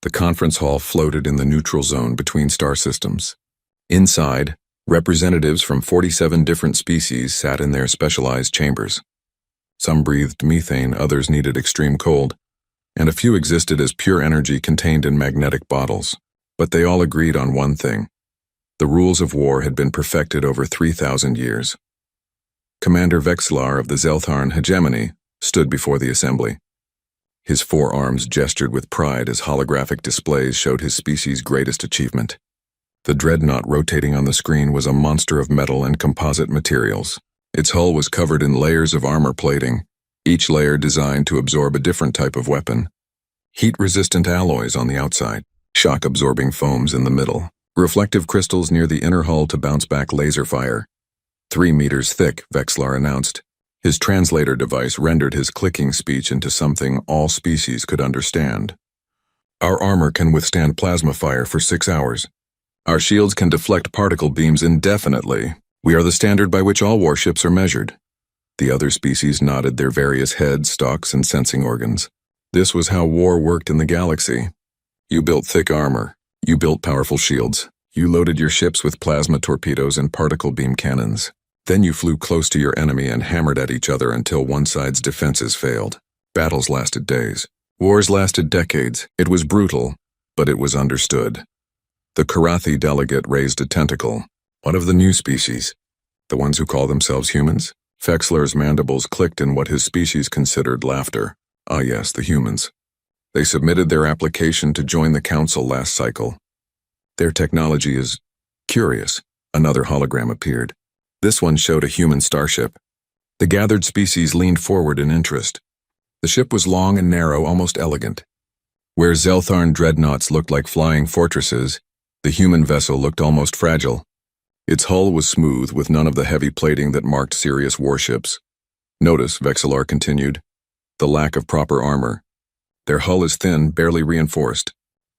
The conference hall floated in the neutral zone between star systems. Inside, representatives from 47 different species sat in their specialized chambers. Some breathed methane, others needed extreme cold, and a few existed as pure energy contained in magnetic bottles. But they all agreed on one thing. The rules of war had been perfected over 3,000 years. Commander Vexlar of the Zeltharn hegemony stood before the assembly. His forearms gestured with pride as holographic displays showed his species' greatest achievement. The dreadnought rotating on the screen was a monster of metal and composite materials. Its hull was covered in layers of armor plating, each layer designed to absorb a different type of weapon. Heat-resistant alloys on the outside, shock-absorbing foams in the middle, reflective crystals near the inner hull to bounce back laser fire. 3 meters thick, Vexlar announced. His translator device rendered his clicking speech into something all species could understand. Our armor can withstand plasma fire for 6 hours. Our shields can deflect particle beams indefinitely. We are the standard by which all warships are measured. The other species nodded their various heads, stalks, and sensing organs. This was how war worked in the galaxy. You built thick armor. You built powerful shields. You loaded your ships with plasma torpedoes and particle beam cannons. Then you flew close to your enemy and hammered at each other until one side's defenses failed. Battles lasted days. Wars lasted decades. It was brutal, but it was understood. The Karathi delegate raised a tentacle. What of the new species? The ones who call themselves humans? Vexlar's mandibles clicked in what his species considered laughter. Ah yes, the humans. They submitted their application to join the council last cycle. Their technology is curious. Another hologram appeared. This one showed a human starship. The gathered species leaned forward in interest. The ship was long and narrow, almost elegant. Where Zeltharn dreadnoughts looked like flying fortresses, the human vessel looked almost fragile. Its hull was smooth, with none of the heavy plating that marked serious warships. Notice, Vexlar continued, the lack of proper armor. Their hull is thin, barely reinforced.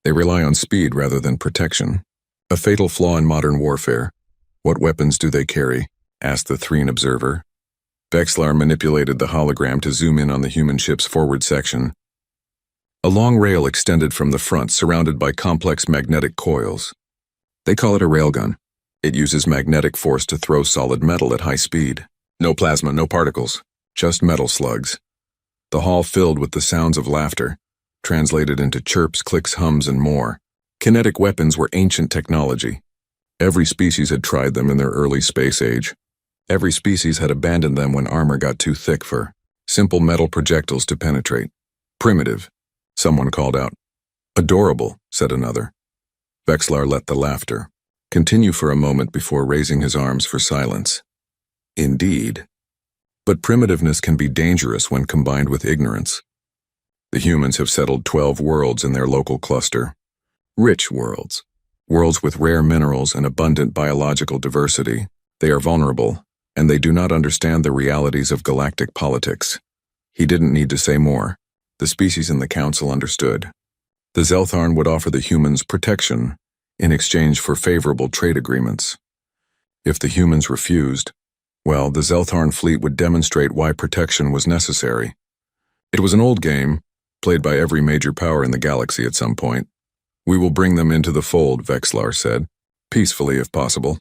They rely on speed rather than protection. A fatal flaw in modern warfare. What weapons do they carry? Asked the Threen observer. Vexlar manipulated the hologram to zoom in on the human ship's forward section. A long rail extended from the front, surrounded by complex magnetic coils. They call it a railgun. It uses magnetic force to throw solid metal at high speed. No plasma, no particles, just metal slugs. The hall filled with the sounds of laughter, translated into chirps, clicks, hums, and more. Kinetic weapons were ancient technology. Every species had tried them in their early space age. Every species had abandoned them when armor got too thick for simple metal projectiles to penetrate. Primitive, someone called out. Adorable, said another. Vexlar let the laughter continue for a moment before raising his arms for silence. Indeed. But primitiveness can be dangerous when combined with ignorance. The humans have settled 12 worlds in their local cluster. Rich worlds. Worlds with rare minerals and abundant biological diversity. They are vulnerable, and they do not understand the realities of galactic politics. He didn't need to say more. The species in the council understood. The Zeltharn would offer the humans protection in exchange for favorable trade agreements. If the humans refused, well, the Zeltharn fleet would demonstrate why protection was necessary. It was an old game, played by every major power in the galaxy at some point. We will bring them into the fold, Vexlar said, peacefully if possible,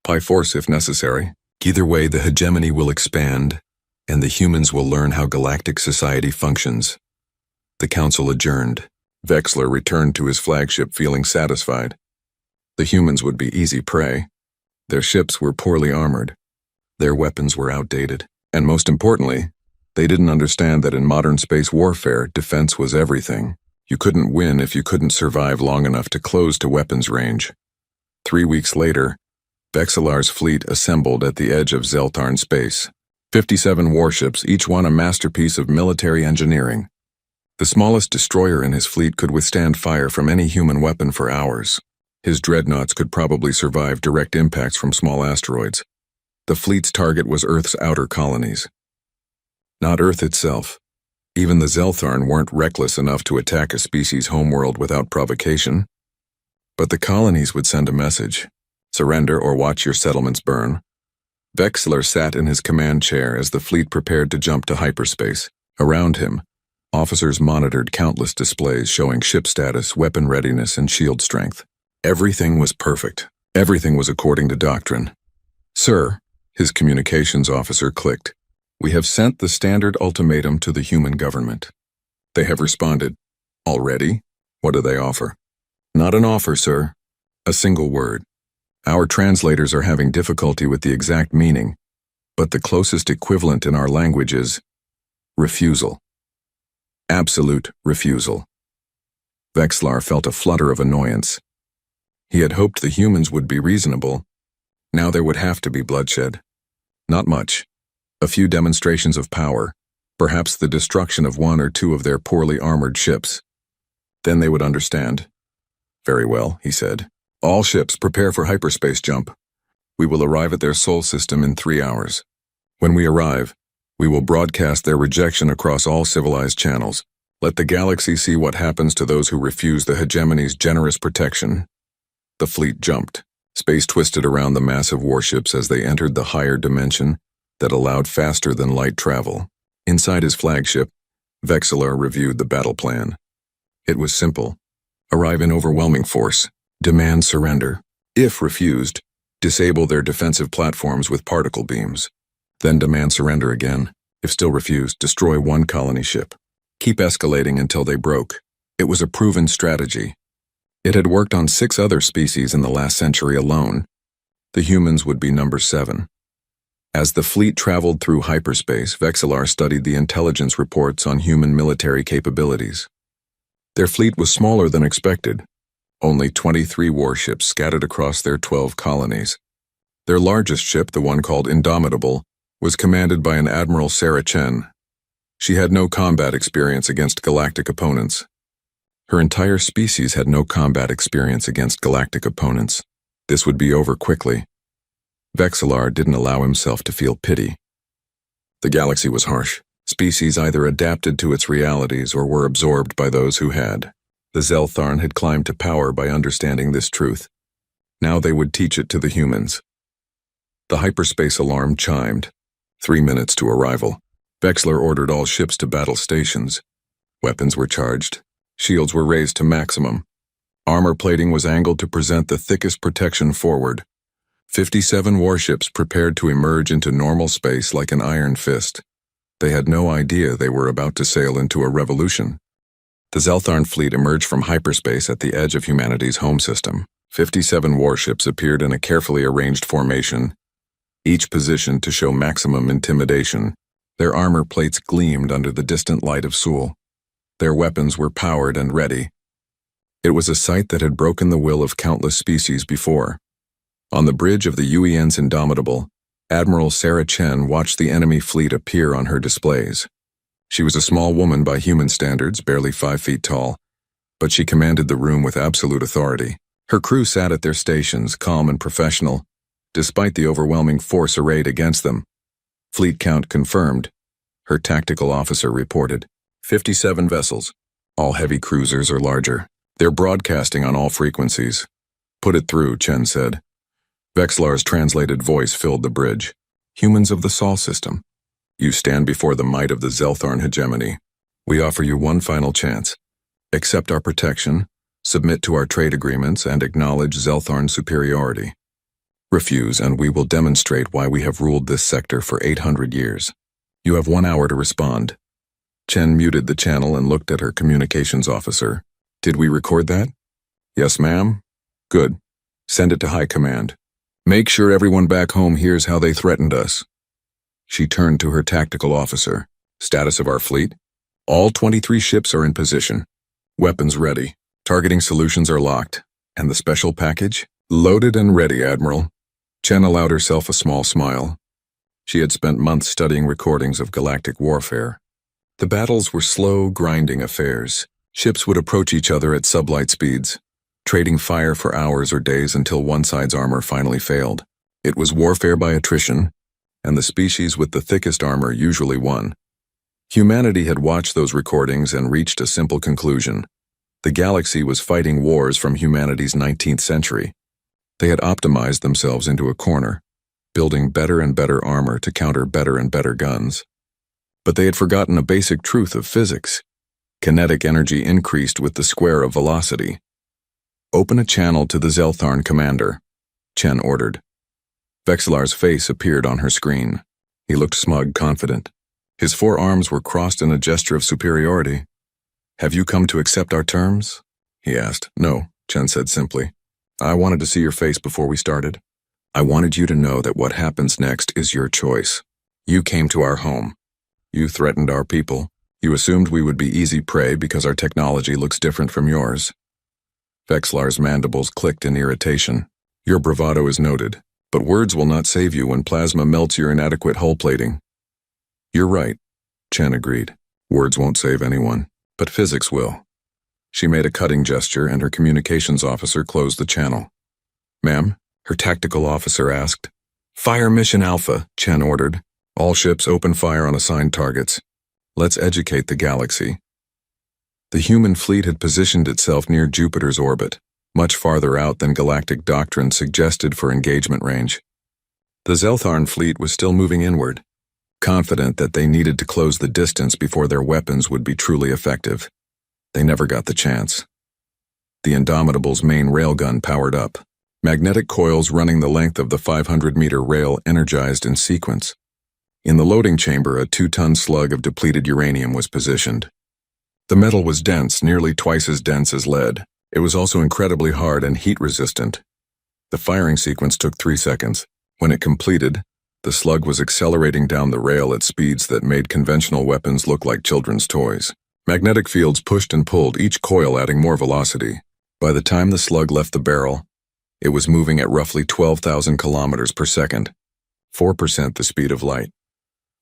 by force if necessary. Either way, the hegemony will expand, and the humans will learn how galactic society functions. The council adjourned. Vexlar returned to his flagship feeling satisfied. The humans would be easy prey. Their ships were poorly armored. Their weapons were outdated. And most importantly, they didn't understand that in modern space warfare, defense was everything. You couldn't win if you couldn't survive long enough to close to weapons range. 3 weeks later, Vexlar's fleet assembled at the edge of Zeltharn space. 57 warships, each one a masterpiece of military engineering. The smallest destroyer in his fleet could withstand fire from any human weapon for hours. His dreadnoughts could probably survive direct impacts from small asteroids. The fleet's target was Earth's outer colonies. Not Earth itself. Even the Zeltharn weren't reckless enough to attack a species' homeworld without provocation. But the colonies would send a message. Surrender or watch your settlements burn. Vexlar sat in his command chair as the fleet prepared to jump to hyperspace. Around him, Officers monitored countless displays showing ship status, weapon readiness, and shield strength. Everything was perfect. Everything was according to doctrine. "Sir," his communications officer clicked, "we have sent the standard ultimatum to the human government. They have responded. Already? What do they offer?" "Not an offer, sir. A single word. Our translators are having difficulty with the exact meaning, but the closest equivalent in our language is refusal. Absolute refusal." Vexlar felt a flutter of annoyance. He had hoped the humans would be reasonable. Now there would have to be bloodshed. Not much. A few demonstrations of power, perhaps the destruction of one or two of their poorly armored ships. Then they would understand. "Very well," he said. "All ships prepare for hyperspace jump. We will arrive at their sol system in 3 hours. When we arrive, we will broadcast their rejection across all civilized channels. Let the galaxy see what happens to those who refuse the hegemony's generous protection." The fleet jumped. Space twisted around the massive warships as they entered the higher dimension that allowed faster-than-light travel. Inside his flagship, Vexlar reviewed the battle plan. It was simple. Arrive in overwhelming force. Demand surrender. If refused, disable their defensive platforms with particle beams. Then demand surrender again. If still refused, destroy one colony ship. Keep escalating until they broke. It was a proven strategy. It had worked on 6 other species in the last century alone. The humans would be number 7. As the fleet traveled through hyperspace, Vexlar studied the intelligence reports on human military capabilities. Their fleet was smaller than expected. Only 23 warships scattered across their 12 colonies. Their largest ship, the one called Indomitable, was commanded by an Admiral Sarah Chen. She had no combat experience against galactic opponents. Her entire species had no combat experience against galactic opponents. This would be over quickly. Vexlar didn't allow himself to feel pity. The galaxy was harsh. Species either adapted to its realities or were absorbed by those who had. The Zeltharn had climbed to power by understanding this truth. Now they would teach it to the humans. The hyperspace alarm chimed. 3 minutes to arrival. Vexlar ordered all ships to battle stations. Weapons were charged. Shields were raised to maximum. Armor plating was angled to present the thickest protection forward. 57 warships prepared to emerge into normal space like an iron fist. They had no idea they were about to sail into a revolution. The Zeltharn fleet emerged from hyperspace at the edge of humanity's home system. 57 warships appeared in a carefully arranged formation, each positioned to show maximum intimidation. Their armor plates gleamed under the distant light of Sul. Their weapons were powered and ready. It was a sight that had broken the will of countless species before. On the bridge of the UEN's Indomitable, Admiral Sarah Chen watched the enemy fleet appear on her displays. She was a small woman by human standards, barely 5 feet tall, but she commanded the room with absolute authority. Her crew sat at their stations, calm and professional, despite the overwhelming force arrayed against them. Fleet count confirmed. Her tactical officer reported. 57 vessels, all heavy cruisers or larger. They're broadcasting on all frequencies. "Put it through," Chen said. Vexlar's translated voice filled the bridge. "Humans of the Sol system, you stand before the might of the Zeltharn hegemony. We offer you one final chance. Accept our protection, submit to our trade agreements, and acknowledge Zeltharn superiority. Refuse, and we will demonstrate why we have ruled this sector for 800 years. You have 1 hour to respond." Chen muted the channel and looked at her communications officer. "Did we record that?" "Yes, ma'am." "Good. Send it to High Command. Make sure everyone back home hears how they threatened us." She turned to her tactical officer. "Status of our fleet? All 23 ships are in position. Weapons ready. Targeting solutions are locked. And the special package? Loaded and ready, Admiral." Chen allowed herself a small smile. She had spent months studying recordings of galactic warfare. The battles were slow, grinding affairs. Ships would approach each other at sublight speeds, trading fire for hours or days until one side's armor finally failed. It was warfare by attrition, and the species with the thickest armor usually won. Humanity had watched those recordings and reached a simple conclusion. The galaxy was fighting wars from humanity's 19th century. They had optimized themselves into a corner, building better and better armor to counter better and better guns. But they had forgotten a basic truth of physics. Kinetic energy increased with the square of velocity. "Open a channel to the Zeltharn commander," Chen ordered. Vexillar's face appeared on her screen. He looked smug, confident. His 4 arms were crossed in a gesture of superiority. "Have you come to accept our terms?" he asked. "No," Chen said simply. "I wanted to see your face before we started. I wanted you to know that what happens next is your choice. You came to our home. You threatened our people. You assumed we would be easy prey because our technology looks different from yours." Vexillar's mandibles clicked in irritation. "Your bravado is noted, but words will not save you when plasma melts your inadequate hull plating." "You're right," Chen agreed. "Words won't save anyone, but physics will." She made a cutting gesture and her communications officer closed the channel. "Ma'am?" her tactical officer asked. "Fire Mission Alpha," Chen ordered. "All ships open fire on assigned targets. Let's educate the galaxy." The human fleet had positioned itself near Jupiter's orbit, much farther out than galactic doctrine suggested for engagement range. The Zeltharn fleet was still moving inward, confident that they needed to close the distance before their weapons would be truly effective. They never got the chance. The Indomitable's main railgun powered up, magnetic coils running the length of the 500-meter rail energized in sequence. In the loading chamber, a 2-ton slug of depleted uranium was positioned. The metal was dense, nearly twice as dense as lead. It was also incredibly hard and heat-resistant. The firing sequence took 3 seconds. When it completed, the slug was accelerating down the rail at speeds that made conventional weapons look like children's toys. Magnetic fields pushed and pulled, each coil adding more velocity. By the time the slug left the barrel, it was moving at roughly 12,000 kilometers per second, 4% the speed of light.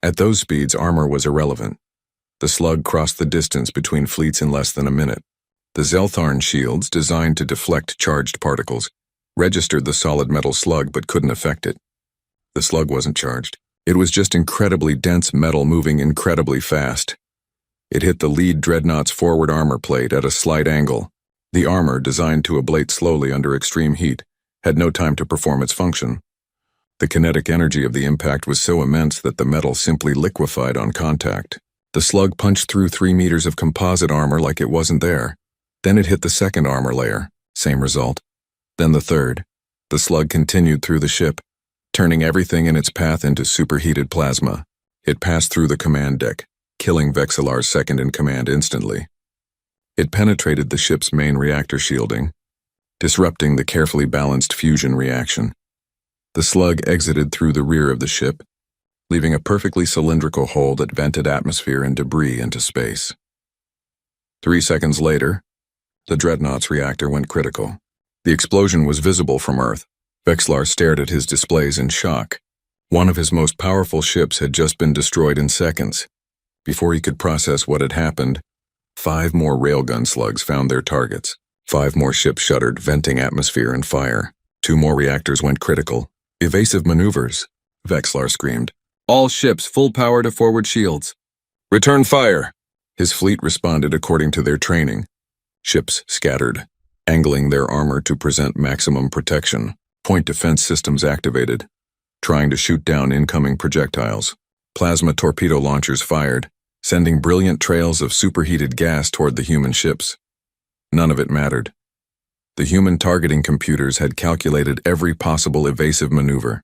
At those speeds, armor was irrelevant. The slug crossed the distance between fleets in less than a minute. The Zeltharn shields, designed to deflect charged particles, registered the solid metal slug but couldn't affect it. The slug wasn't charged. It was just incredibly dense metal moving incredibly fast. It hit the lead dreadnought's forward armor plate at a slight angle. The armor, designed to ablate slowly under extreme heat, had no time to perform its function. The kinetic energy of the impact was so immense that the metal simply liquefied on contact. The slug punched through 3 meters of composite armor like it wasn't there. Then it hit the second armor layer, same result. Then the third. The slug continued through the ship, turning everything in its path into superheated plasma. It passed through the command deck, killing Vexillar's second-in-command instantly. It penetrated the ship's main reactor shielding, disrupting the carefully balanced fusion reaction. The slug exited through the rear of the ship, leaving a perfectly cylindrical hole that vented atmosphere and debris into space. 3 seconds later, the dreadnought's reactor went critical. The explosion was visible from Earth. Vexillar stared at his displays in shock. One of his most powerful ships had just been destroyed in seconds. Before he could process what had happened, 5 more railgun slugs found their targets. 5 more ships shuddered, venting atmosphere and fire. 2 more reactors went critical. "Evasive maneuvers," Vexillar screamed. "All ships full power to forward shields. Return fire!" His fleet responded according to their training. Ships scattered, angling their armor to present maximum protection. Point defense systems activated, trying to shoot down incoming projectiles. Plasma torpedo launchers fired, sending brilliant trails of superheated gas toward the human ships. None of it mattered. The human targeting computers had calculated every possible evasive maneuver.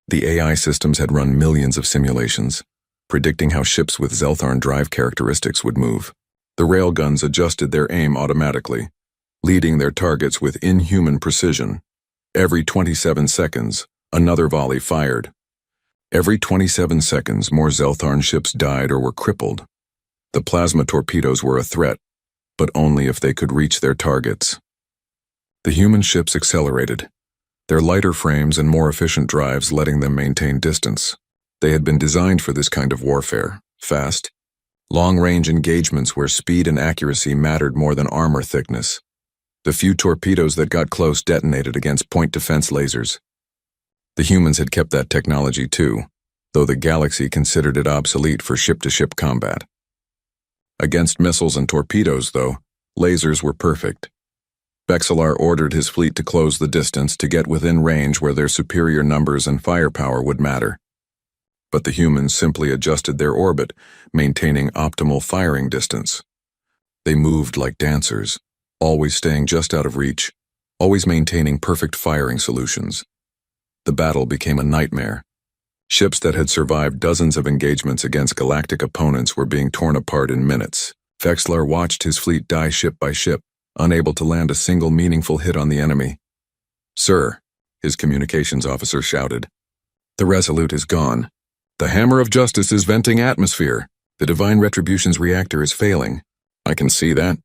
The AI systems had run millions of simulations, predicting how ships with Zeltharn drive characteristics would move. The railguns adjusted their aim automatically, leading their targets with inhuman precision. Every 27 seconds, another volley fired. Every 27 seconds, more Zeltharn ships died or were crippled. The plasma torpedoes were a threat, but only if they could reach their targets. The human ships accelerated, their lighter frames and more efficient drives letting them maintain distance. They had been designed for this kind of warfare, fast, long-range engagements where speed and accuracy mattered more than armor thickness. The few torpedoes that got close detonated against point defense lasers. The humans had kept that technology too, though the galaxy considered it obsolete for ship-to-ship combat. Against missiles and torpedoes, though, lasers were perfect. Vexillar ordered his fleet to close the distance to get within range where their superior numbers and firepower would matter. But the humans simply adjusted their orbit, maintaining optimal firing distance. They moved like dancers, always staying just out of reach, always maintaining perfect firing solutions. The battle became a nightmare. Ships that had survived dozens of engagements against galactic opponents were being torn apart in minutes. Vexlar watched his fleet die ship by ship, unable to land a single meaningful hit on the enemy. "Sir," his communications officer shouted, "the Resolute is gone. The hammer of justice is venting atmosphere. The Divine Retribution's reactor is failing." "I can see that,"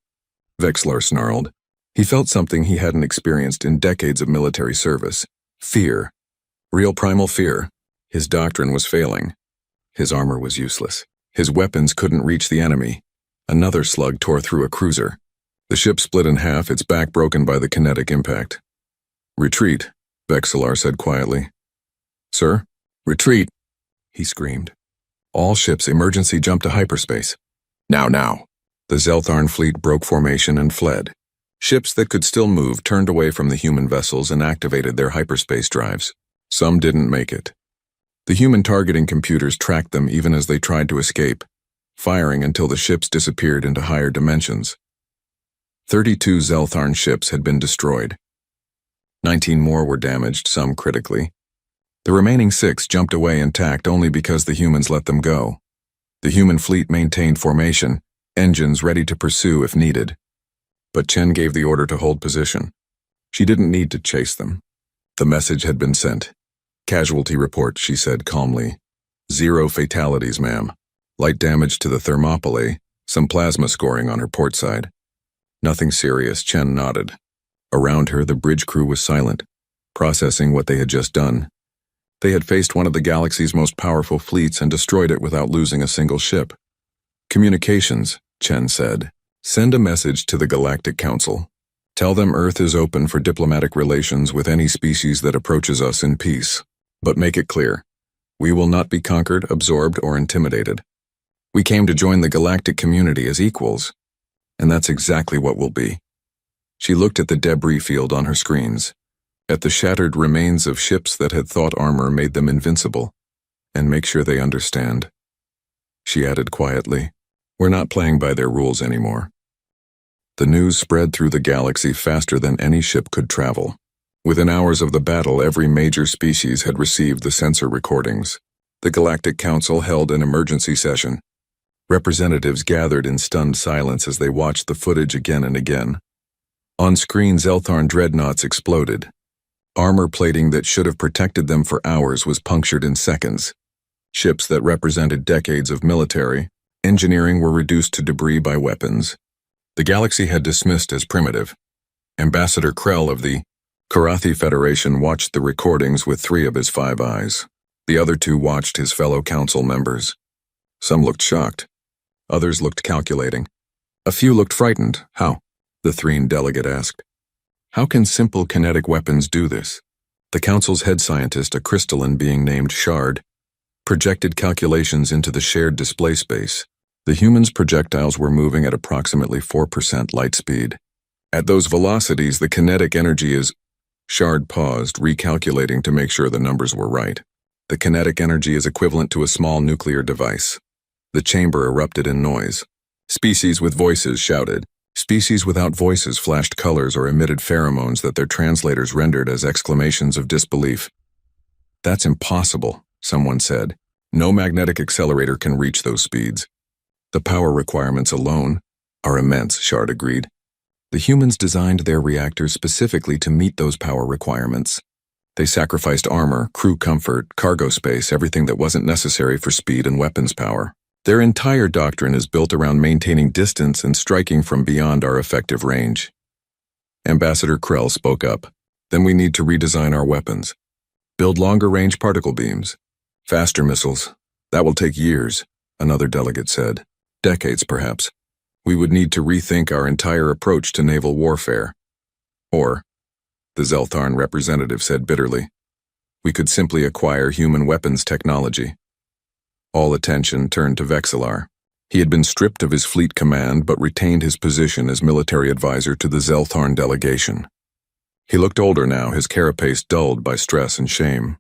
Vexlar snarled. He felt something he hadn't experienced in decades of military service. Fear. Real primal fear. His doctrine was failing. His armor was useless. His weapons couldn't reach the enemy. Another slug tore through a cruiser. The ship split in half, its back broken by the kinetic impact. "Retreat," Vexlar said quietly. "Sir?" "Retreat," he screamed. "All ships emergency jump to hyperspace. Now." The Zeltharn fleet broke formation and fled. Ships that could still move turned away from the human vessels and activated their hyperspace drives. Some didn't make it. The human targeting computers tracked them even as they tried to escape, firing until the ships disappeared into higher dimensions. 32 Zeltharn ships had been destroyed. 19 more were damaged, some critically. The remaining 6 jumped away intact only because the humans let them go. The human fleet maintained formation, engines ready to pursue if needed. But Chen gave the order to hold position. She didn't need to chase them. The message had been sent. "Casualty report," she said calmly. "0 fatalities, ma'am. Light damage to the Thermopylae, some plasma scoring on her port side." "Nothing serious," Chen nodded. Around her, the bridge crew was silent, processing what they had just done. They had faced one of the galaxy's most powerful fleets and destroyed it without losing a single ship. "Communications," Chen said. "Send a message to the Galactic Council. Tell them Earth is open for diplomatic relations with any species that approaches us in peace. But make it clear, we will not be conquered, absorbed, or intimidated. We came to join the galactic community as equals, and that's exactly what we'll be." She looked at the debris field on her screens, at the shattered remains of ships that had thought armor made them invincible, and make sure they understand. She added quietly, "We're not playing by their rules anymore." The news spread through the galaxy faster than any ship could travel. Within hours of the battle, every major species had received the sensor recordings. The Galactic Council held an emergency session. Representatives gathered in stunned silence as they watched the footage again and again. On screen, Zeltharn dreadnoughts exploded. Armor plating that should have protected them for hours was punctured in seconds. Ships that represented decades of military engineering were reduced to debris by weapons. The galaxy had dismissed as primitive. Ambassador Krell of the Karathi Federation watched the recordings with 3 of his 5 eyes. The other 2 watched his fellow council members. Some looked shocked. Others looked calculating. A few looked frightened. "How?" the Threen delegate asked. "How can simple kinetic weapons do this?" The council's head scientist, a crystalline being named Shard, projected calculations into the shared display space. The humans' projectiles were moving at approximately 4% light speed. At those velocities, the kinetic energy is... Shard paused, recalculating to make sure the numbers were right. The kinetic energy is equivalent to a small nuclear device. The chamber erupted in noise. Species with voices shouted. Species without voices flashed colors or emitted pheromones that their translators rendered as exclamations of disbelief. "That's impossible," someone said. "No magnetic accelerator can reach those speeds." "The power requirements alone are immense," Shard agreed. "The humans designed their reactors specifically to meet those power requirements. They sacrificed armor, crew comfort, cargo space, everything that wasn't necessary for speed and weapons power. Their entire doctrine is built around maintaining distance and striking from beyond our effective range." Ambassador Krell spoke up. "Then we need to redesign our weapons. Build longer-range particle beams. Faster missiles. That will take years," another delegate said. "Decades, perhaps. We would need to rethink our entire approach to naval warfare. Or," the Zeltharn representative said bitterly, "we could simply acquire human weapons technology." All attention turned to Vexlar. He had been stripped of his fleet command but retained his position as military advisor to the Zeltharn delegation. He looked older now, his carapace dulled by stress and shame.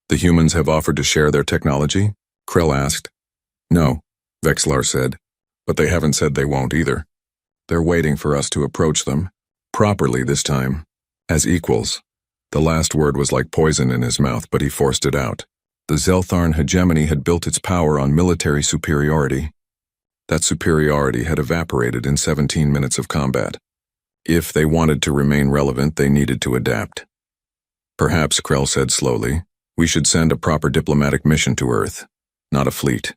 "The humans have offered to share their technology?" Krell asked. "No," Vexlar said, "but they haven't said they won't either." They're waiting for us to approach them. Properly this time. As equals. The last word was like poison in his mouth, but he forced it out. The Zeltharn hegemony had built its power on military superiority. That superiority had evaporated in 17 minutes of combat. If they wanted to remain relevant, they needed to adapt. Perhaps, Krell said slowly, we should send a proper diplomatic mission to Earth. Not a fleet.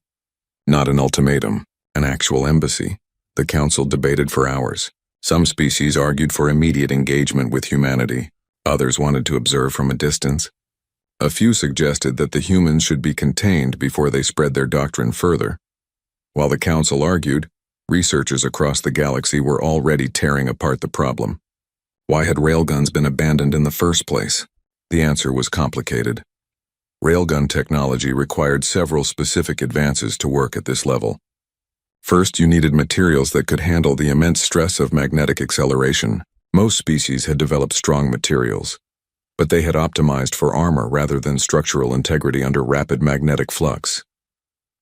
Not an ultimatum. An actual embassy. The council debated for hours. Some species argued for immediate engagement with humanity. Others wanted to observe from a distance. A few suggested that the humans should be contained before they spread their doctrine further. While the council argued, researchers across the galaxy were already tearing apart the problem. Why had railguns been abandoned in the first place? The answer was complicated. Railgun technology required several specific advances to work at this level. First, you needed materials that could handle the immense stress of magnetic acceleration. Most species had developed strong materials, but they had optimized for armor rather than structural integrity under rapid magnetic flux.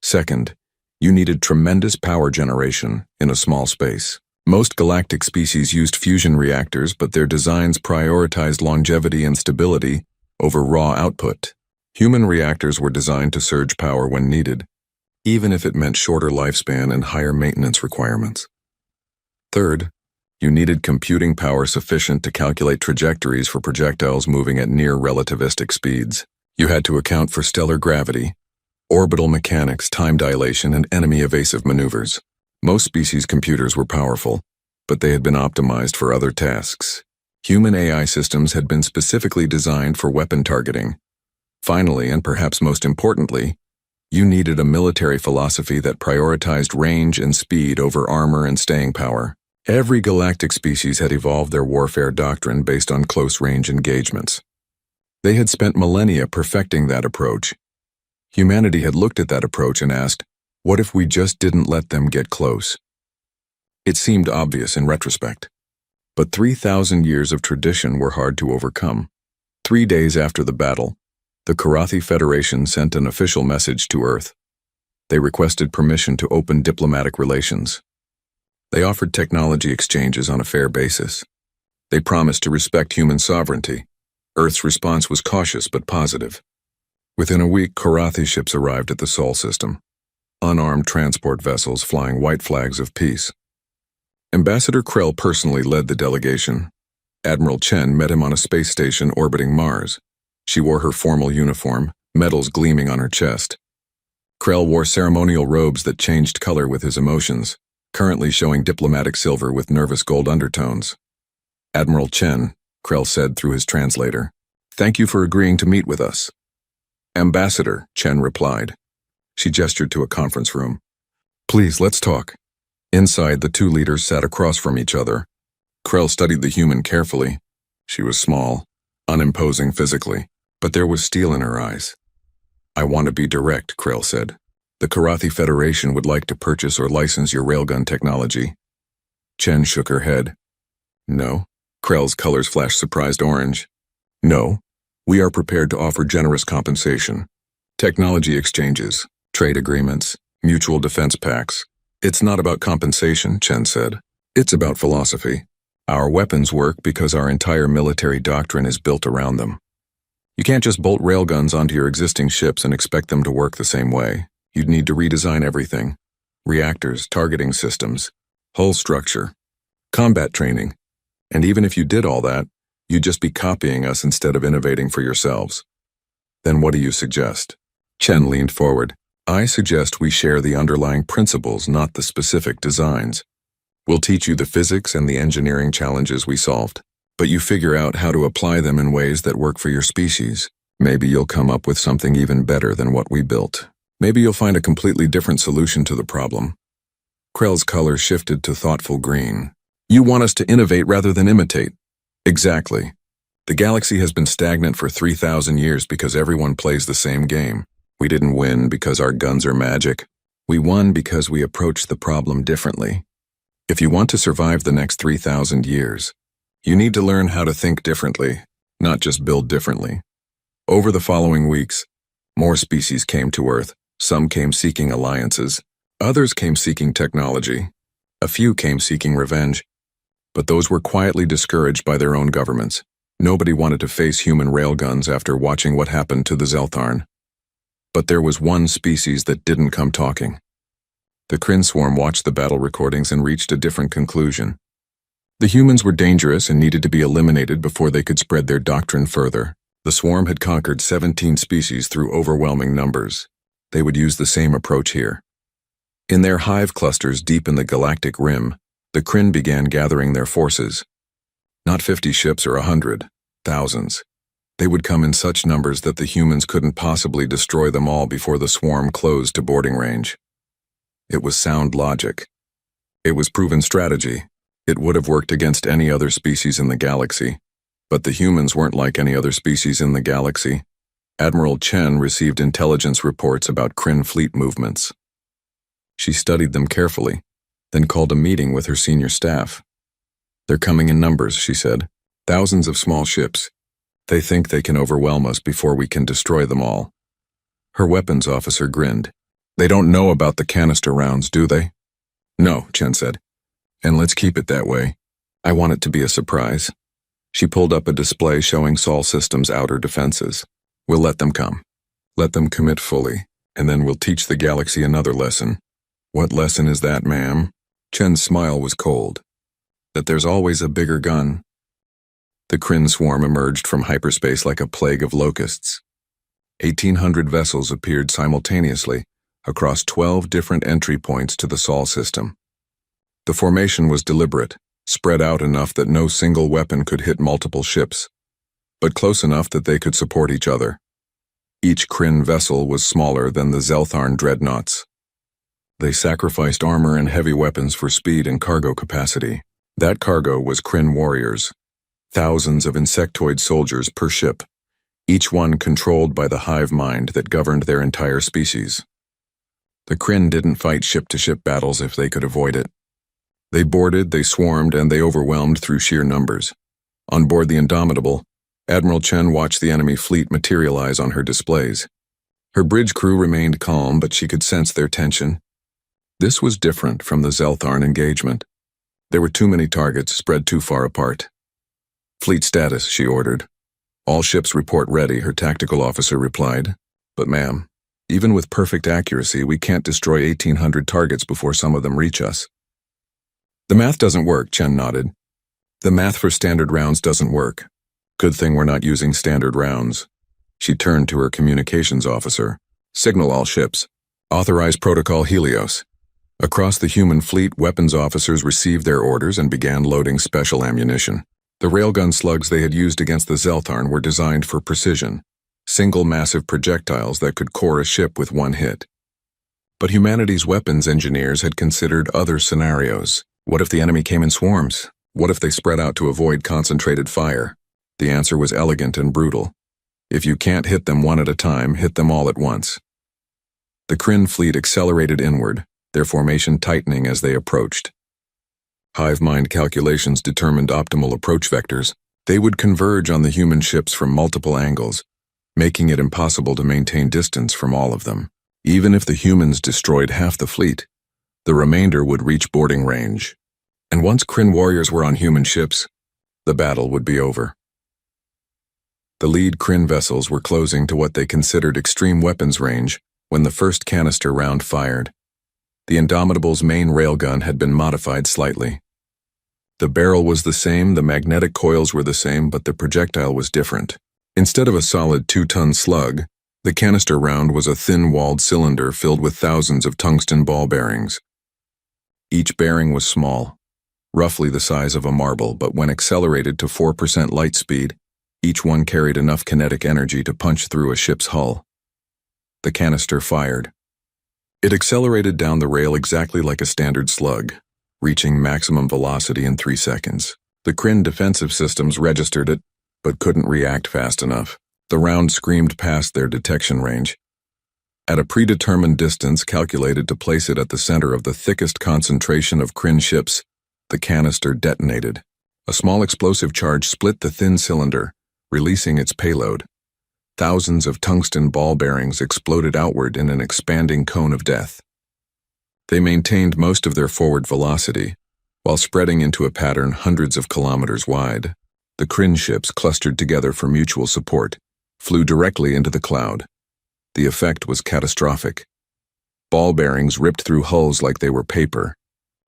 Second, you needed tremendous power generation in a small space. Most galactic species used fusion reactors, but their designs prioritized longevity and stability over raw output. Human reactors were designed to surge power when needed, even if it meant shorter lifespan and higher maintenance requirements. Third, you needed computing power sufficient to calculate trajectories for projectiles moving at near relativistic speeds. You had to account for stellar gravity, orbital mechanics, time dilation, and enemy evasive maneuvers. Most species' computers were powerful, but they had been optimized for other tasks. Human AI systems had been specifically designed for weapon targeting. Finally, and perhaps most importantly, you needed a military philosophy that prioritized range and speed over armor and staying power. Every galactic species had evolved their warfare doctrine based on close-range engagements. They had spent millennia perfecting that approach. Humanity had looked at that approach and asked, what if we just didn't let them get close? It seemed obvious in retrospect. But 3,000 years of tradition were hard to overcome. 3 days after the battle, the Karathi Federation sent an official message to Earth. They requested permission to open diplomatic relations. They offered technology exchanges on a fair basis. They promised to respect human sovereignty. Earth's response was cautious but positive. Within a week, Karathi ships arrived at the Sol system. Unarmed transport vessels flying white flags of peace. Ambassador Krell personally led the delegation. Admiral Chen met him on a space station orbiting Mars. She wore her formal uniform, medals gleaming on her chest. Krell wore ceremonial robes that changed color with his emotions, currently showing diplomatic silver with nervous gold undertones. Admiral Chen, Krell said through his translator, thank you for agreeing to meet with us. Ambassador, Chen replied. She gestured to a conference room. Please, let's talk. Inside, the two leaders sat across from each other. Krell studied the human carefully. She was small, unimposing physically, but there was steel in her eyes. I want to be direct, Krell said. The Karathi Federation would like to purchase or license your railgun technology. Chen shook her head. No. Krell's colors flashed surprised orange. No. We are prepared to offer generous compensation. Technology exchanges, trade agreements, mutual defense pacts. It's not about compensation, Chen said. It's about philosophy. Our weapons work because our entire military doctrine is built around them. You can't just bolt railguns onto your existing ships and expect them to work the same way. You'd need to redesign everything. Reactors, targeting systems, hull structure, combat training. And even if you did all that, you'd just be copying us instead of innovating for yourselves. Then what do you suggest? Chen leaned forward. I suggest we share the underlying principles, not the specific designs. We'll teach you the physics and the engineering challenges we solved, but you figure out how to apply them in ways that work for your species. Maybe you'll come up with something even better than what we built. Maybe you'll find a completely different solution to the problem. Krell's color shifted to thoughtful green. You want us to innovate rather than imitate. Exactly. The galaxy has been stagnant for 3,000 years because everyone plays the same game. We didn't win because our guns are magic. We won because we approached the problem differently. If you want to survive the next 3,000 years, you need to learn how to think differently, not just build differently. Over the following weeks, more species came to Earth. Some came seeking alliances. Others came seeking technology. A few came seeking revenge, but those were quietly discouraged by their own governments. Nobody wanted to face human railguns after watching what happened to the Zeltharn. But there was one species that didn't come talking. The Kryn swarm watched the battle recordings and reached a different conclusion. The humans were dangerous and needed to be eliminated before they could spread their doctrine further. The swarm had conquered 17 species through overwhelming numbers. They would use the same approach here. In their hive clusters deep in the galactic rim, the Kryn began gathering their forces. Not 50 ships or 100, thousands. They would come in such numbers that the humans couldn't possibly destroy them all before the swarm closed to boarding range. It was sound logic. It was proven strategy. It would have worked against any other species in the galaxy. But the humans weren't like any other species in the galaxy. Admiral Chen received intelligence reports about Kryn fleet movements. She studied them carefully, then called a meeting with her senior staff. "They're coming in numbers," she said. "Thousands of small ships. They think they can overwhelm us before we can destroy them all." Her weapons officer grinned. "They don't know about the canister rounds, do they?" "No," Chen said. "And let's keep it that way. I want it to be a surprise." She pulled up a display showing Sol Systems' outer defenses. "We'll let them come. Let them commit fully, and then we'll teach the galaxy another lesson." "What lesson is that, ma'am?" Chen's smile was cold. "That there's always a bigger gun." The Kryn swarm emerged from hyperspace like a plague of locusts. 1,800 vessels appeared simultaneously across 12 different entry points to the Sol system. The formation was deliberate, spread out enough that no single weapon could hit multiple ships, but close enough that they could support each other. Each Kryn vessel was smaller than the Zeltharn dreadnoughts. They sacrificed armor and heavy weapons for speed and cargo capacity. That cargo was Kryn warriors, thousands of insectoid soldiers per ship, each one controlled by the hive mind that governed their entire species. The Kryn didn't fight ship-to-ship battles if they could avoid it. They boarded, they swarmed, and they overwhelmed through sheer numbers. On board the Indomitable, Admiral Chen watched the enemy fleet materialize on her displays. Her bridge crew remained calm, but she could sense their tension. This was different from the Zeltharn engagement. There were too many targets spread too far apart. "Fleet status," she ordered. "All ships report ready," her tactical officer replied. "But ma'am, even with perfect accuracy, we can't destroy 1,800 targets before some of them reach us." "The math doesn't work," Chen nodded. "The math for standard rounds doesn't work. Good thing we're not using standard rounds." She turned to her communications officer. "Signal all ships. Authorize Protocol Helios." Across the human fleet, weapons officers received their orders and began loading special ammunition. The railgun slugs they had used against the Zeltharn were designed for precision, single massive projectiles that could core a ship with one hit. But humanity's weapons engineers had considered other scenarios. What if the enemy came in swarms? What if they spread out to avoid concentrated fire? The answer was elegant and brutal. If you can't hit them one at a time, hit them all at once. The Kryn fleet accelerated inward, their formation tightening as they approached. Hive mind calculations determined optimal approach vectors. They would converge on the human ships from multiple angles, making it impossible to maintain distance from all of them. Even if the humans destroyed half the fleet, the remainder would reach boarding range. And once Kryn warriors were on human ships, the battle would be over. The lead Kryn vessels were closing to what they considered extreme weapons range when the first canister round fired. The Indomitable's main railgun had been modified slightly. The barrel was the same, the magnetic coils were the same, but the projectile was different. Instead of a solid 2-ton slug, the canister round was a thin-walled cylinder filled with thousands of tungsten ball bearings. Each bearing was small, roughly the size of a marble, but when accelerated to 4% light speed, each one carried enough kinetic energy to punch through a ship's hull. The canister fired. It accelerated down the rail exactly like a standard slug, reaching maximum velocity in 3 seconds. The Kryn defensive systems registered it, but couldn't react fast enough. The round screamed past their detection range. At a predetermined distance calculated to place it at the center of the thickest concentration of Kryn ships, the canister detonated. A small explosive charge split the thin cylinder, releasing its payload. Thousands of tungsten ball bearings exploded outward in an expanding cone of death. They maintained most of their forward velocity, while spreading into a pattern hundreds of kilometers wide. The Kryn ships, clustered together for mutual support, flew directly into the cloud. The effect was catastrophic. Ball bearings ripped through hulls like they were paper.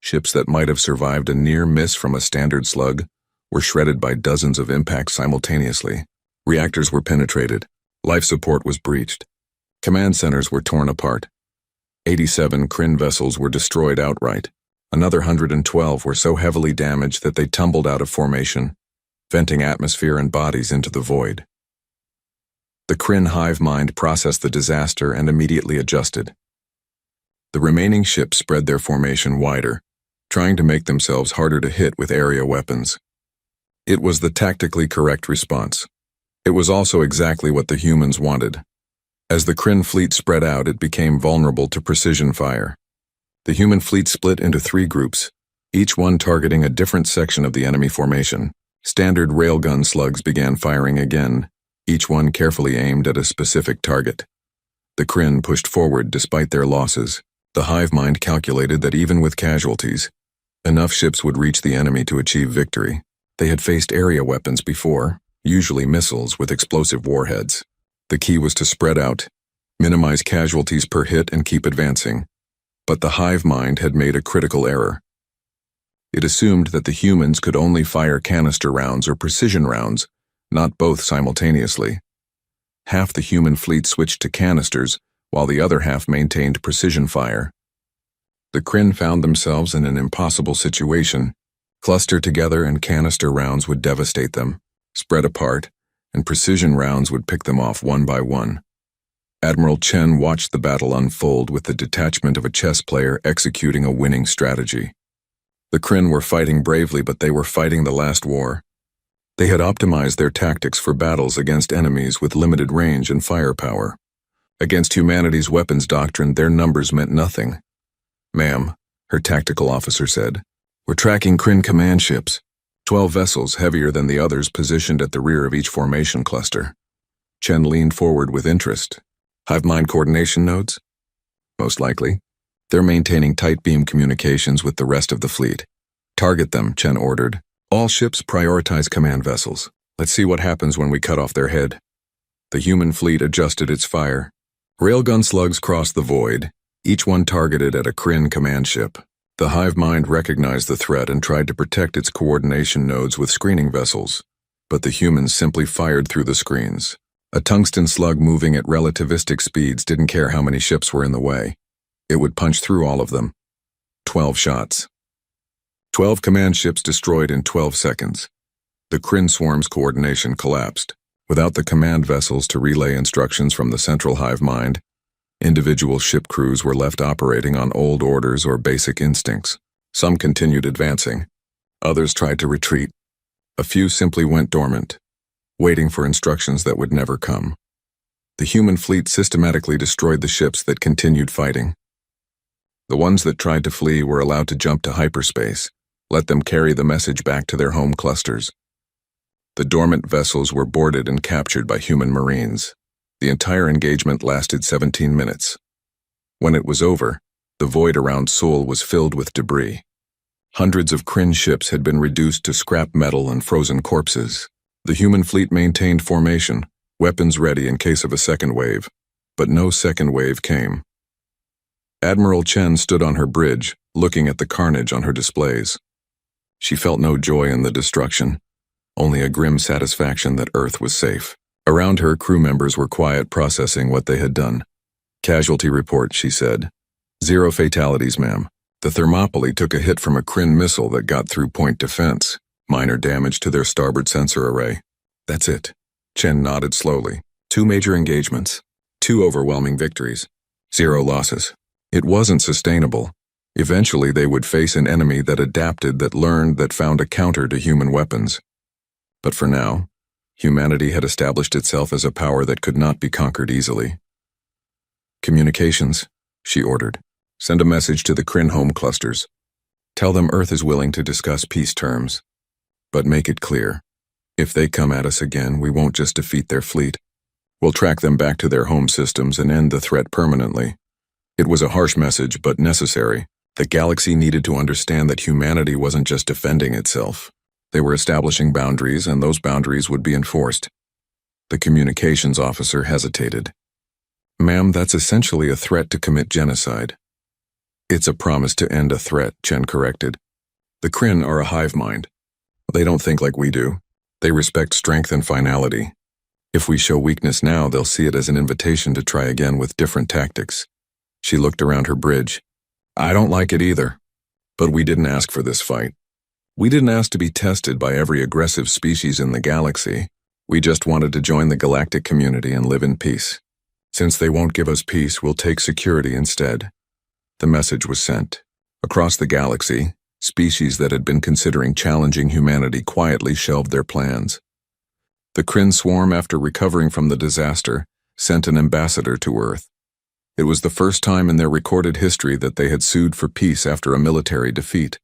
Ships that might have survived a near miss from a standard slug were shredded by dozens of impacts simultaneously. Reactors were penetrated. Life support was breached. Command centers were torn apart. 87 Kryn vessels were destroyed outright. Another 112 were so heavily damaged that they tumbled out of formation, venting atmosphere and bodies into the void. The Kryn hive mind processed the disaster and immediately adjusted. The remaining ships spread their formation wider, trying to make themselves harder to hit with area weapons. It was the tactically correct response. It was also exactly what the humans wanted. As the Kryn fleet spread out, it became vulnerable to precision fire. The human fleet split into 3 groups, each one targeting a different section of the enemy formation. Standard railgun slugs began firing again, each one carefully aimed at a specific target. The Kryn pushed forward despite their losses. The hive mind calculated that even with casualties, enough ships would reach the enemy to achieve victory. They had faced area weapons before, usually missiles with explosive warheads. The key was to spread out, minimize casualties per hit, and keep advancing. But the hive mind had made a critical error. It assumed that the humans could only fire canister rounds or precision rounds, not both simultaneously. Half the human fleet switched to canisters, while the other half maintained precision fire. The Kryn found themselves in an impossible situation. Cluster together and canister rounds would devastate them. Spread apart, and precision rounds would pick them off one by one. Admiral Chen watched the battle unfold with the detachment of a chess player executing a winning strategy. The Kryn were fighting bravely, but they were fighting the last war. They had optimized their tactics for battles against enemies with limited range and firepower. Against humanity's weapons doctrine, their numbers meant nothing. "Ma'am," her tactical officer said, "we're tracking Kryn command ships. 12 vessels, heavier than the others, positioned at the rear of each formation cluster." Chen leaned forward with interest. "Hive mind coordination nodes?" "Most likely. They're maintaining tight beam communications with the rest of the fleet." "Target them," Chen ordered. "All ships prioritize command vessels. Let's see what happens when we cut off their head." The human fleet adjusted its fire. Railgun slugs crossed the void, each one targeted at a Kryn command ship. The hive mind recognized the threat and tried to protect its coordination nodes with screening vessels, but the humans simply fired through the screens. A tungsten slug moving at relativistic speeds didn't care how many ships were in the way. It would punch through all of them. 12 shots. 12 command ships destroyed in 12 seconds. The Kryn swarm's coordination collapsed. Without the command vessels to relay instructions from the central hive mind, individual ship crews were left operating on old orders or basic instincts. Some continued advancing. Others tried to retreat. A few simply went dormant, waiting for instructions that would never come. The human fleet systematically destroyed the ships that continued fighting. The ones that tried to flee were allowed to jump to hyperspace. Let them carry the message back to their home clusters. The dormant vessels were boarded and captured by human marines. The entire engagement lasted 17 minutes. When it was over, the void around Seoul was filled with debris. Hundreds of Kryn ships had been reduced to scrap metal and frozen corpses. The human fleet maintained formation, weapons ready in case of a second wave, but no second wave came. Admiral Chen stood on her bridge, looking at the carnage on her displays. She felt no joy in the destruction, only a grim satisfaction that Earth was safe. Around her, crew members were quiet, processing what they had done. "Casualty report," she said. "0 fatalities, ma'am. The Thermopylae took a hit from a Kryn missile that got through point defense. Minor damage to their starboard sensor array." "That's it." Chen nodded slowly. 2 major engagements. 2 overwhelming victories. 0 losses. It wasn't sustainable. Eventually they would face an enemy that adapted, that learned, that found a counter to human weapons. But for now, humanity had established itself as a power that could not be conquered easily. "Communications," she ordered. "Send a message to the Kryn home clusters. Tell them Earth is willing to discuss peace terms. But make it clear, if they come at us again, we won't just defeat their fleet. We'll track them back to their home systems and end the threat permanently." It was a harsh message, but necessary. The galaxy needed to understand that humanity wasn't just defending itself. They were establishing boundaries, and those boundaries would be enforced. The communications officer hesitated. "Ma'am, that's essentially a threat to commit genocide." "It's a promise to end a threat," Chen corrected. "The Kryn are a hive mind. They don't think like we do. They respect strength and finality. If we show weakness now, they'll see it as an invitation to try again with different tactics." She looked around her bridge. "I don't like it either. But we didn't ask for this fight. We didn't ask to be tested by every aggressive species in the galaxy. We just wanted to join the galactic community and live in peace. Since they won't give us peace, we'll take security instead." The message was sent. Across the galaxy, species that had been considering challenging humanity quietly shelved their plans. The Kryn swarm, after recovering from the disaster, sent an ambassador to Earth. It was the first time in their recorded history that they had sued for peace after a military defeat.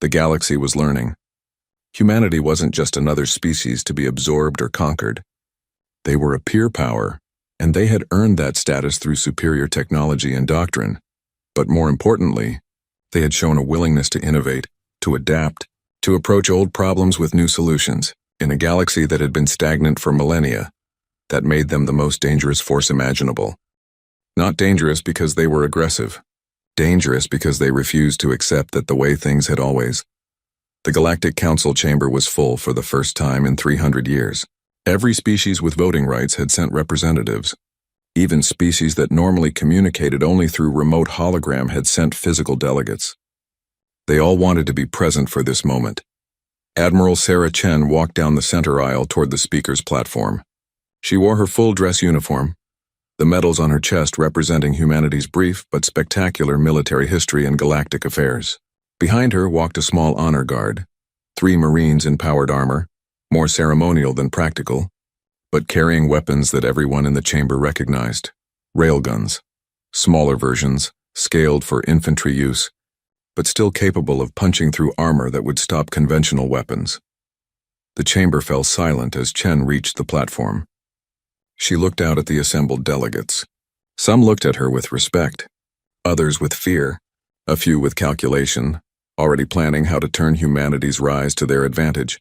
The galaxy was learning. Humanity wasn't just another species to be absorbed or conquered. They were a peer power, and they had earned that status through superior technology and doctrine. But more importantly, they had shown a willingness to innovate, to adapt, to approach old problems with new solutions. In a galaxy that had been stagnant for millennia, that made them the most dangerous force imaginable. Not dangerous because they were aggressive. Dangerous because they refused to accept that the way things had always. The Galactic Council chamber was full for the first time in 300 years. Every species with voting rights had sent representatives. Even species that normally communicated only through remote hologram had sent physical delegates. They all wanted to be present for this moment. Admiral Sarah Chen walked down the center aisle toward the speaker's platform. She wore her full dress uniform, the medals on her chest representing humanity's brief but spectacular military history and galactic affairs. Behind her walked a small honor guard, 3 Marines in powered armor, more ceremonial than practical, but carrying weapons that everyone in the chamber recognized. Railguns, smaller versions, scaled for infantry use, but still capable of punching through armor that would stop conventional weapons. The chamber fell silent as Chen reached the platform. She looked out at the assembled delegates. Some looked at her with respect, others with fear, a few with calculation, already planning how to turn humanity's rise to their advantage.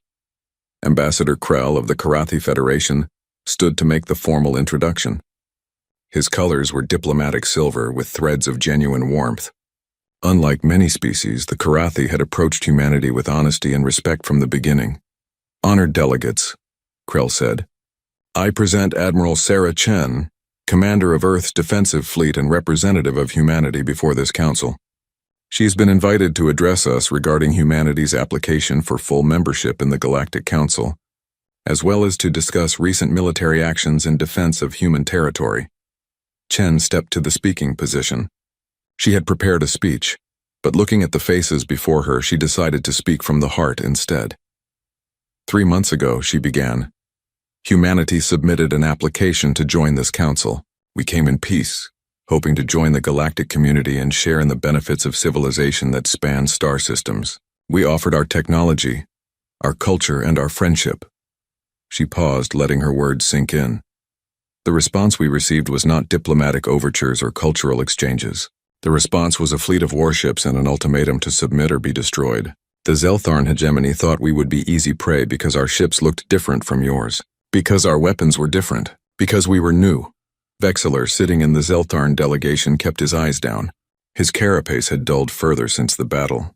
Ambassador Krell of the Karathi Federation stood to make the formal introduction. His colors were diplomatic silver with threads of genuine warmth. Unlike many species, the Karathi had approached humanity with honesty and respect from the beginning. "Honored delegates," Krell said, "I present Admiral Sarah Chen, commander of Earth's defensive fleet and representative of humanity before this council. She's been invited to address us regarding humanity's application for full membership in the Galactic Council, as well as to discuss recent military actions in defense of human territory." Chen stepped to the speaking position. She had prepared a speech, but looking at the faces before her, she decided to speak from the heart instead. 3 months ago, she began, humanity submitted an application to join this council. We came in peace, hoping to join the galactic community and share in the benefits of civilization that spans star systems. We offered our technology, our culture, and our friendship. She paused, letting her words sink in. The response we received was not diplomatic overtures or cultural exchanges. The response was a fleet of warships and an ultimatum to submit or be destroyed. The Zeltharn hegemony thought we would be easy prey because our ships looked different from yours. Because our weapons were different. Because we were new. Vexeler, sitting in the Zeltharn delegation, kept his eyes down. His carapace had dulled further since the battle.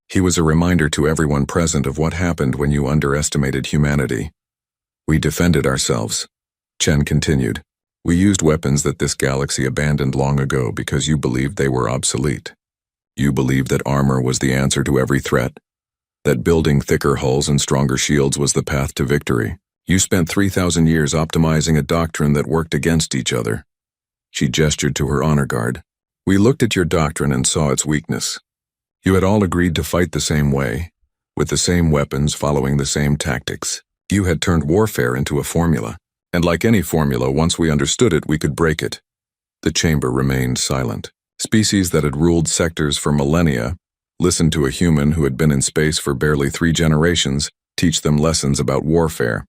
He was a reminder to everyone present of what happened when you underestimated humanity. We defended ourselves. Chen continued. We used weapons that this galaxy abandoned long ago because you believed they were obsolete. You believed that armor was the answer to every threat, that building thicker hulls and stronger shields was the path to victory. You spent 3,000 years optimizing a doctrine that worked against each other. She gestured to her honor guard. We looked at your doctrine and saw its weakness. You had all agreed to fight the same way, with the same weapons, following the same tactics. You had turned warfare into a formula. And like any formula, once we understood it, we could break it. The chamber remained silent. Species that had ruled sectors for millennia listened to a human who had been in space for barely 3 generations teach them lessons about warfare.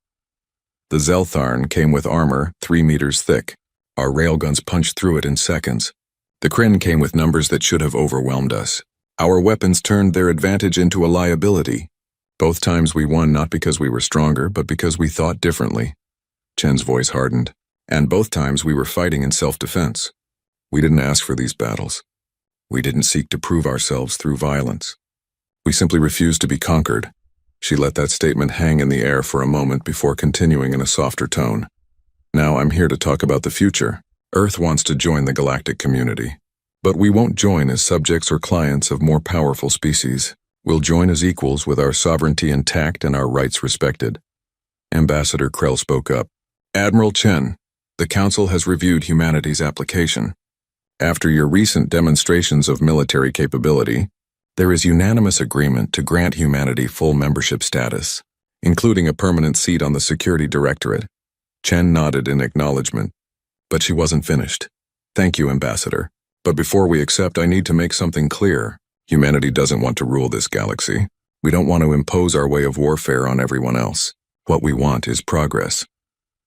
The Zeltharn came with armor 3 meters thick. Our railguns punched through it in seconds. The Kryn came with numbers that should have overwhelmed us. Our weapons turned their advantage into a liability. Both times we won not because we were stronger, but because we thought differently. Chen's voice hardened. And both times we were fighting in self-defense. We didn't ask for these battles. We didn't seek to prove ourselves through violence. We simply refused to be conquered. She let that statement hang in the air for a moment before continuing in a softer tone. Now I'm here to talk about the future. Earth wants to join the galactic community. But we won't join as subjects or clients of more powerful species. We'll join as equals with our sovereignty intact and our rights respected. Ambassador Krell spoke up. Admiral Chen, the Council has reviewed humanity's application. After your recent demonstrations of military capability, there is unanimous agreement to grant humanity full membership status, including a permanent seat on the Security Directorate. Chen nodded in acknowledgement, but she wasn't finished. Thank you, Ambassador. But before we accept, I need to make something clear. Humanity doesn't want to rule this galaxy. We don't want to impose our way of warfare on everyone else. What we want is progress.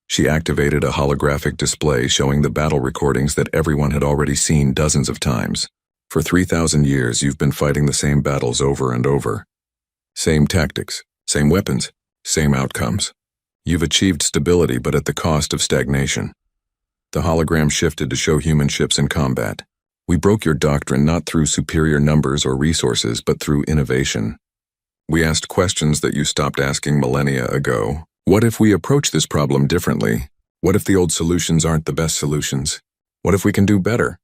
She activated a holographic display showing the battle recordings that everyone had already seen dozens of times. For 3,000 years, you've been fighting the same battles over and over. Same tactics, same weapons, same outcomes. You've achieved stability, but at the cost of stagnation. The hologram shifted to show human ships in combat. We broke your doctrine not through superior numbers or resources, but through innovation. We asked questions that you stopped asking millennia ago. What if we approach this problem differently? What if the old solutions aren't the best solutions? What if we can do better?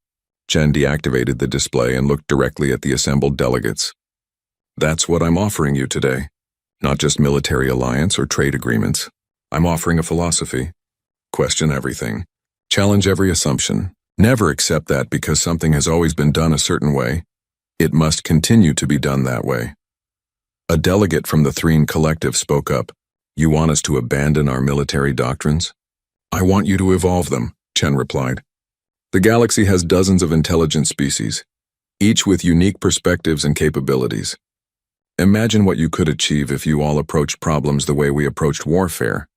Chen deactivated the display and looked directly at the assembled delegates. That's what I'm offering you today. Not just military alliance or trade agreements. I'm offering a philosophy. Question everything. Challenge every assumption. Never accept that because something has always been done a certain way. It must continue to be done that way. A delegate from the Threen Collective spoke up. You want us to abandon our military doctrines? I want you to evolve them, Chen replied. The galaxy has dozens of intelligent species, each with unique perspectives and capabilities. Imagine what you could achieve if you all approached problems the way we approached warfare,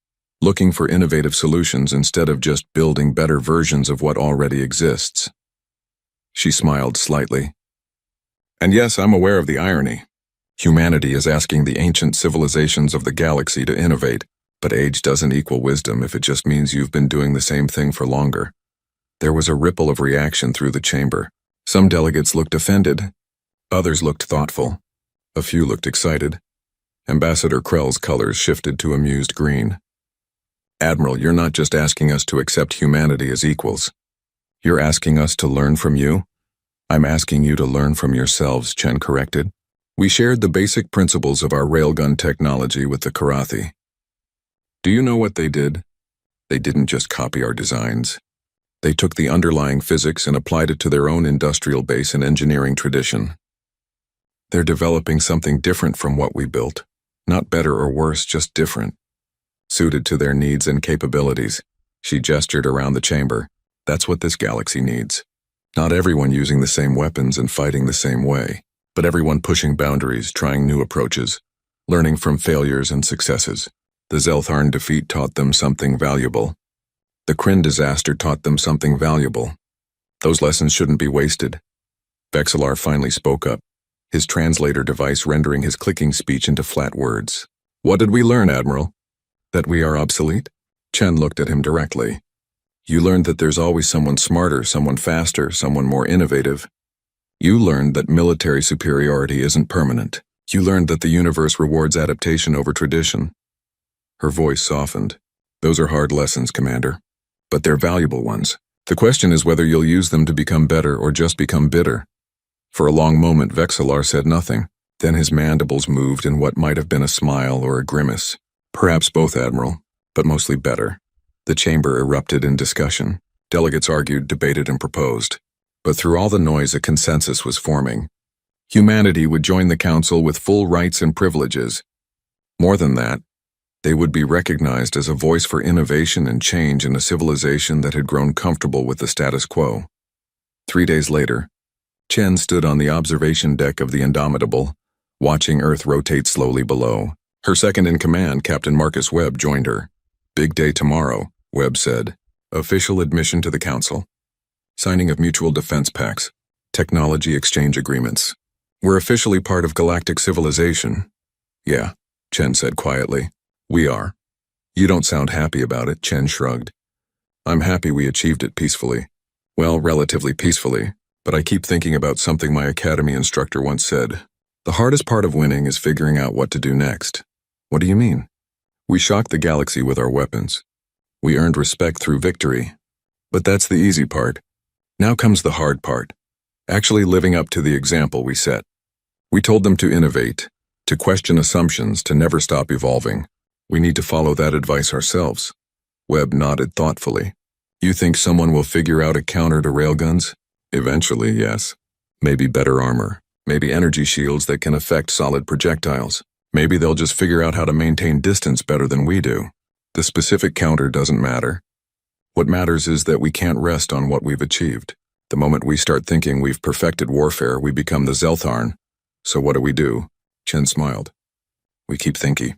looking for innovative solutions instead of just building better versions of what already exists. She smiled slightly. And yes, I'm aware of the irony. Humanity is asking the ancient civilizations of the galaxy to innovate, but age doesn't equal wisdom if it just means you've been doing the same thing for longer. There was a ripple of reaction through the chamber. Some delegates looked offended. Others looked thoughtful. A few looked excited. Ambassador Krell's colors shifted to amused green. Admiral, you're not just asking us to accept humanity as equals. You're asking us to learn from you? I'm asking you to learn from yourselves, Chen corrected. We shared the basic principles of our railgun technology with the Karathi. Do you know what they did? They didn't just copy our designs. They took the underlying physics and applied it to their own industrial base and engineering tradition. They're developing something different from what we built. Not better or worse, just different. Suited to their needs and capabilities. She gestured around the chamber. That's what this galaxy needs. Not everyone using the same weapons and fighting the same way, but everyone pushing boundaries, trying new approaches, learning from failures and successes. The Zeltharn defeat taught them something valuable. The Kryn disaster taught them something valuable. Those lessons shouldn't be wasted. Vexillar finally spoke up, his translator device rendering his clicking speech into flat words. What did we learn, Admiral? That we are obsolete? Chen looked at him directly. You learned that there's always someone smarter, someone faster, someone more innovative. You learned that military superiority isn't permanent. You learned that the universe rewards adaptation over tradition. Her voice softened. Those are hard lessons, Commander. But they're valuable ones. The question is whether you'll use them to become better or just become bitter. For a long moment, Vexillar said nothing. Then his mandibles moved in what might have been a smile or a grimace. Perhaps both, Admiral, but mostly better. The chamber erupted in discussion. Delegates argued, debated, and proposed. But through all the noise, a consensus was forming. Humanity would join the Council with full rights and privileges. More than that, they would be recognized as a voice for innovation and change in a civilization that had grown comfortable with the status quo. 3 days later, Chen stood on the observation deck of the Indomitable, watching Earth rotate slowly below. Her second-in-command, Captain Marcus Webb, joined her. Big day tomorrow, Webb said. Official admission to the Council. Signing of mutual defense pacts. Technology exchange agreements. We're officially part of galactic civilization. Yeah, Chen said quietly. We are. You don't sound happy about it, Chen shrugged. I'm happy we achieved it peacefully. Well, relatively peacefully, but I keep thinking about something my academy instructor once said. The hardest part of winning is figuring out what to do next. What do you mean? We shocked the galaxy with our weapons. We earned respect through victory. But that's the easy part. Now comes the hard part. Actually living up to the example we set. We told them to innovate, to question assumptions, to never stop evolving. We need to follow that advice ourselves. Webb nodded thoughtfully. You think someone will figure out a counter to railguns? Eventually, yes. Maybe better armor. Maybe energy shields that can affect solid projectiles. Maybe they'll just figure out how to maintain distance better than we do. The specific counter doesn't matter. What matters is that we can't rest on what we've achieved. The moment we start thinking we've perfected warfare, we become the Zeltharn. So what do? Chen smiled. We keep thinking.